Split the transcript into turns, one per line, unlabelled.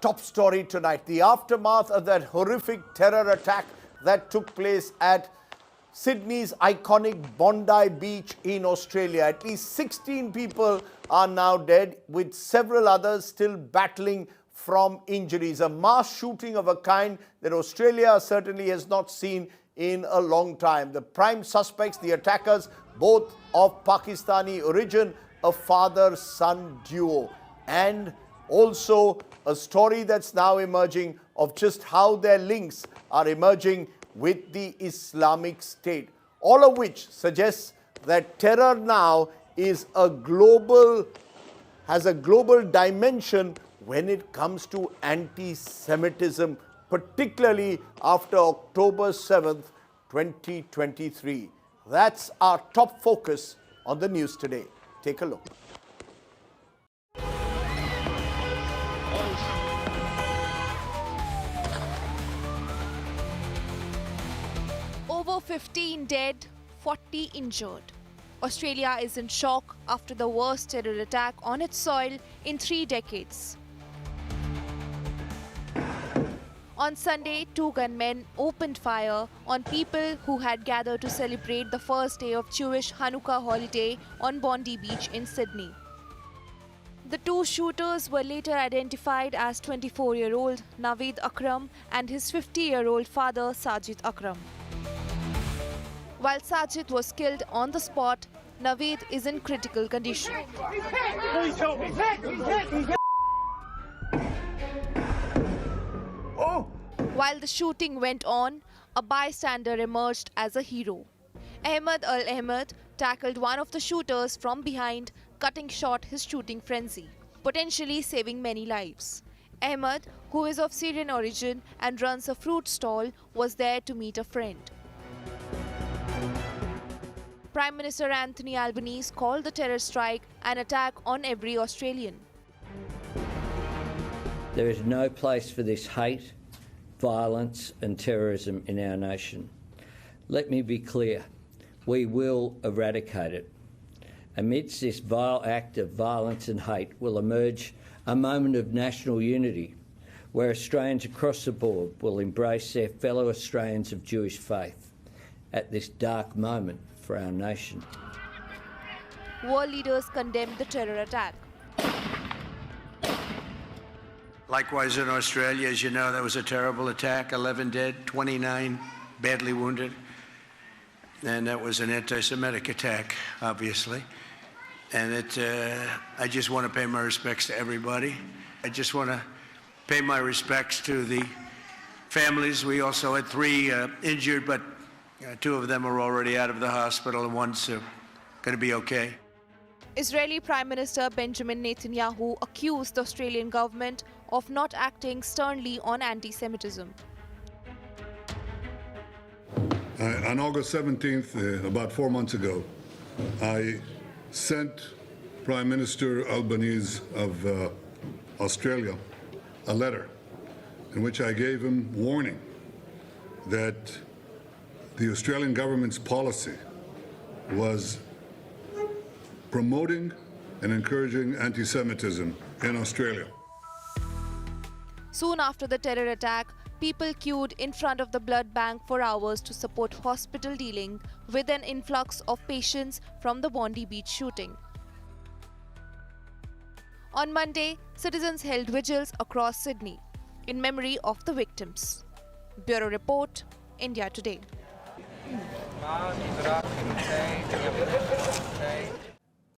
top story tonight. The aftermath of that horrific terror attack that took place at Sydney's iconic Bondi Beach in Australia. At least 16 people are now dead, with several others still battling from injuries. A mass shooting of a kind that Australia certainly has not seen in a long time. The prime suspects, the attackers, both of Pakistani origin, a father-son duo. And also a story that's now emerging of just how their links are emerging with the Islamic State. All of which suggests that terror now is has a global dimension when it comes to anti-Semitism, particularly after October 7th, 2023. That's our top focus on the news today. Take a look.
Over 15 dead, 40 injured. Australia is in shock after the worst terror attack on its soil in 3 decades. On Sunday, 2 gunmen opened fire on people who had gathered to celebrate the first day of Jewish Hanukkah holiday on Bondi Beach in Sydney. The 2 shooters were later identified as 24-year-old Naveed Akram and his 50-year-old father Sajid Akram. While Sajid was killed on the spot, Naveed is in critical condition. While the shooting went on, a bystander emerged as a hero. Ahmed Al Ahmed tackled one of the shooters from behind, cutting short his shooting frenzy, potentially saving many lives. Ahmed, who is of Syrian origin and runs a fruit stall, was there to meet a friend. Prime Minister Anthony Albanese called the terror strike an attack on every Australian.
There is no place for this hate, violence and terrorism in our nation. Let me be clear, we will eradicate it. Amidst this vile act of violence and hate will emerge a moment of national unity, where Australians across the board will embrace their fellow Australians of Jewish faith at this dark moment for our nation.
World leaders condemned the terror attack.
Likewise in Australia, as you know, there was a terrible attack, 11 dead, 29 badly wounded. And that was an anti-Semitic attack, obviously. And I just want to pay my respects to everybody. I just want to pay my respects to the families. We also had 3 injured, but 2 of them are already out of the hospital and one's going to be okay.
Israeli Prime Minister Benjamin Netanyahu accused the Australian government of not acting sternly on anti-Semitism.
On August 17th, about 4 months ago, I sent Prime Minister Albanese of Australia a letter in which I gave him warning that the Australian government's policy was promoting and encouraging anti-Semitism in Australia.
Soon after the terror attack, people queued in front of the blood bank for hours to support hospital dealing with an influx of patients from the Bondi Beach shooting. On Monday, citizens held vigils across Sydney in memory of the victims. Bureau Report, India Today.